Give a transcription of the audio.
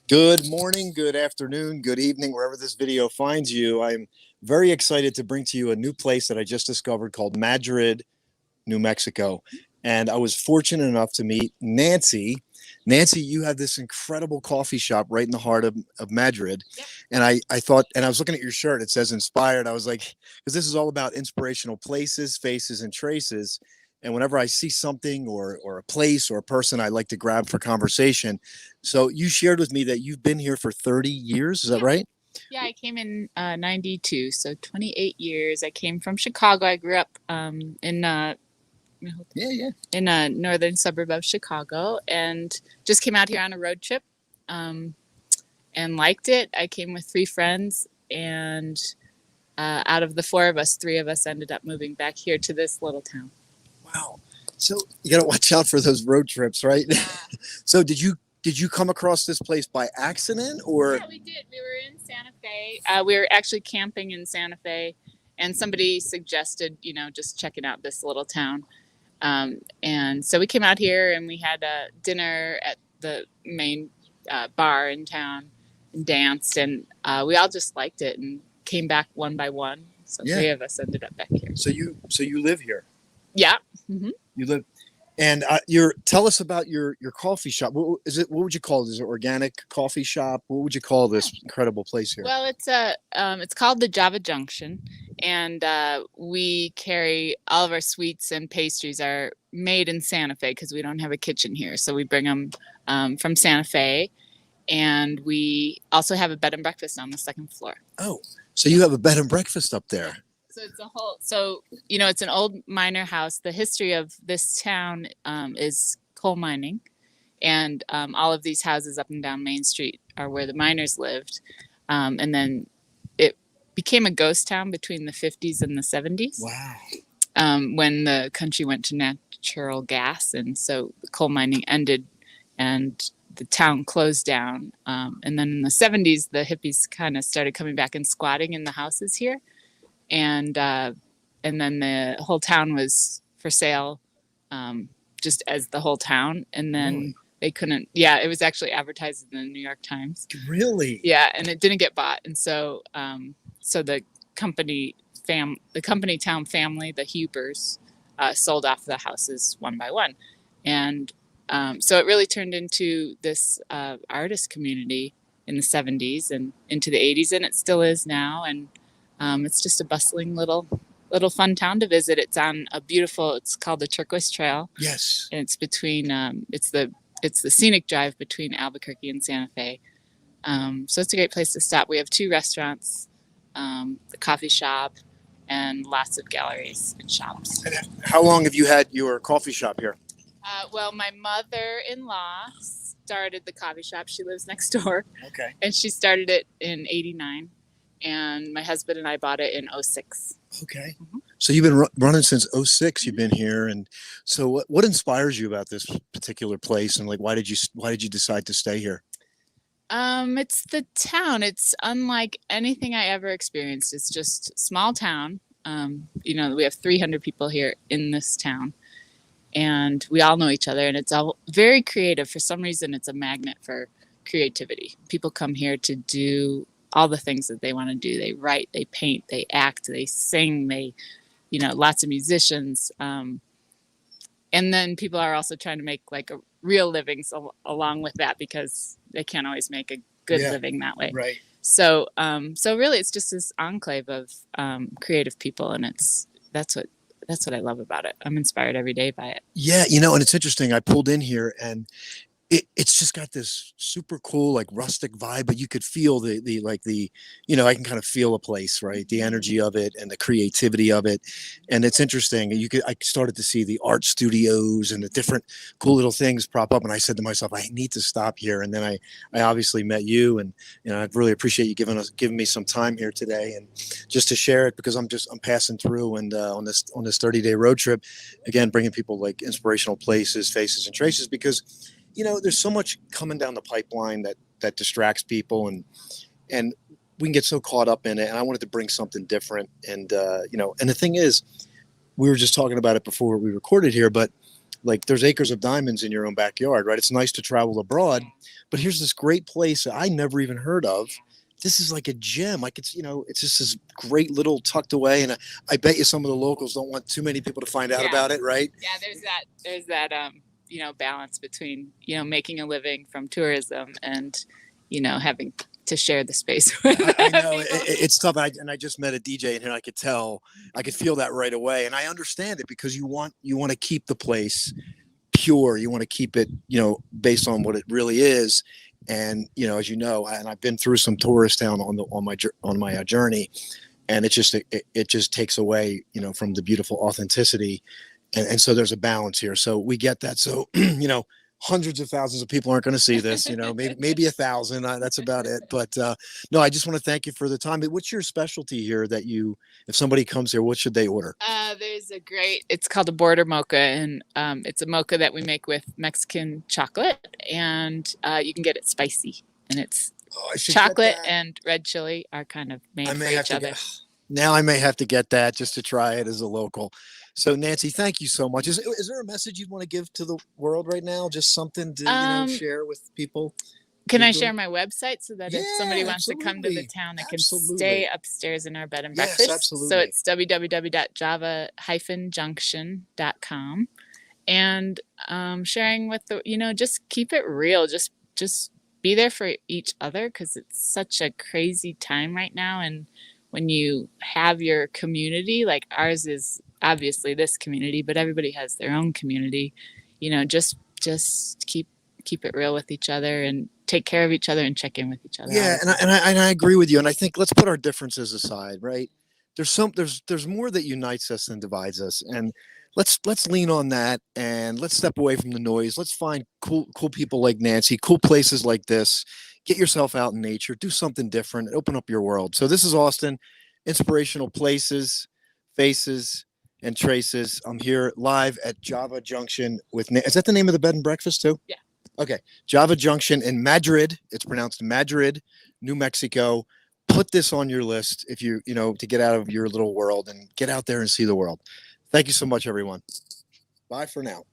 Good morning, good afternoon, good evening, wherever this video finds you. I'm very excited to bring to you a new place that I just discovered called Madrid, New Mexico. And I was fortunate enough to meet Nancy. Nancy, you have this incredible coffee shop right in the heart of Madrid. Yep. And I thought, and I was looking at your shirt, it says inspired. I was like, because this is all about inspirational places, faces, and traces. And whenever I see something or a place or a person, I like to grab for conversation. So you shared with me that you've been here for 30 years. Is that right? Yeah, I came in 92, so 28 years. I came from Chicago. I grew up Yeah. in a northern suburb of Chicago and just came out here on a road trip and liked it. I came with three friends, and out of the four of us, three of us ended up moving back here to this little town. Wow. So you got to watch out for those road trips, right? Yeah. So did you come across this place by accident or? Yeah, we did. We were in Santa Fe. We were actually camping in Santa Fe, and somebody suggested, just checking out this little town. And so we came out here and we had dinner at the main bar in town and danced, and we all just liked it and came back one by one. So Yeah. three of us ended up back here. So you live here. Yeah. Mm-hmm. You live, and tell us about your coffee shop. What is it? What would you call it? Is it organic coffee shop? What would you call this incredible place here? Well, it's called the Java Junction, and we carry all of our sweets and pastries are made in Santa Fe because we don't have a kitchen here. So we bring them from Santa Fe, and we also have a bed and breakfast on the second floor. Oh, so you have a bed and breakfast up there. So it's an old miner house. The history of this town is coal mining, and all of these houses up and down Main Street are where the miners lived. And then it became a ghost town between the 50s and the 70s. Wow. When the country went to natural gas, and so the coal mining ended, and the town closed down. And then in the 70s, the hippies kind of started coming back and squatting in the houses here. And then the whole town was for sale, just as the whole town. And then Really? they couldn't. Yeah, it was actually advertised in the New York Times. Really? Yeah, and it didn't get bought. And so the company town family, the Hubers, sold off the houses one by one, and so it really turned into this artist community in the 70s and into the 80s, and it still is now. And it's just a bustling little fun town to visit. It's on it's called the Turquoise Trail. Yes. And it's between it's the scenic drive between Albuquerque and Santa Fe. So it's a great place to stop. We have two restaurants, the coffee shop, and lots of galleries and shops. And how long have you had your coffee shop here? Well, my mother-in-law started the coffee shop. She lives next door. Okay. And she started it in '89. And my husband and I bought it in '06. Okay. Mm-hmm. So you've been running since '06. You've been here, and so what inspires you about this particular place, and like why did you decide to stay here? It's the town. It's unlike anything I ever experienced. It's just small town. We have 300 people here in this town, and we all know each other, and it's all very creative. For some reason, it's a magnet for creativity. People come here to do all the things that they want to do. They write, they paint, they act, they sing, lots of musicians. And then people are also trying to make like a real living along with that, because they can't always make a good living that way. Right. So really it's just this enclave of creative people, and that's what I love about it. I'm inspired every day by it. Yeah, and it's interesting. I pulled in here, and it's just got this super cool, like rustic vibe, but you could feel the I can kind of feel a place, right? The energy of it and the creativity of it. And it's interesting. I started to see the art studios and the different cool little things prop up. And I said to myself, I need to stop here. And then I obviously met you, and, I really appreciate you giving me some time here today, and just to share it, because I'm passing through, and on this 30-day road trip, again, bringing people like inspirational places, faces, and traces, because there's so much coming down the pipeline that distracts people, and we can get so caught up in it. And I wanted to bring something different. And, and the thing is, we were just talking about it before we recorded here, but like there's acres of diamonds in your own backyard, right? It's nice to travel abroad, but here's this great place that I never even heard of. This is like a gem. Like it's, it's just this great little tucked away. And I bet you some of the locals don't want too many people to find out about it, right? Yeah, there's that balance between, making a living from tourism and, having to share the space with I know it's tough. I just met a DJ in here. I could tell, I could feel that right away. And I understand it because you want to keep the place pure. You want to keep it, based on what it really is. And, as you know, and I've been through some tourist town on my journey, and it just takes away, from the beautiful authenticity. And so there's a balance here. So we get that. So, hundreds of thousands of people aren't going to see this, maybe 1,000. That's about it. But no, I just want to thank you for the time. What's your specialty here that if somebody comes here, what should they order? It's called a border mocha, and it's a mocha that we make with Mexican chocolate, and you can get it spicy, and it's chocolate and red chili are kind of made for each other. Now I may have to get that just to try it as a local. So Nancy, thank you so much. Is there a message you'd want to give to the world right now? Just something to share with people? Can I share my website so that if somebody wants to come to the town, they can stay upstairs in our bed and breakfast? Yes, absolutely. So it's www.java-junction.com, and sharing with just keep it real. Just be there for each other, because it's such a crazy time right now. And when you have your community, like ours is obviously this community, but everybody has their own community, just keep it real with each other and take care of each other and check in with each other. Yeah. And I agree with you. And I think let's put our differences aside, right? There's more that unites us than divides us. And let's lean on that, and let's step away from the noise. Let's find cool people like Nancy, cool places like this. Get yourself out in nature, do something different, open up your world. So this is Austin, inspirational places, faces, and traces. I'm here live at Java Junction is that the name of the bed and breakfast too? Yeah. Okay. Java Junction in Madrid. It's pronounced Madrid, New Mexico. Put this on your list if to get out of your little world and get out there and see the world. Thank you so much, everyone. Bye for now.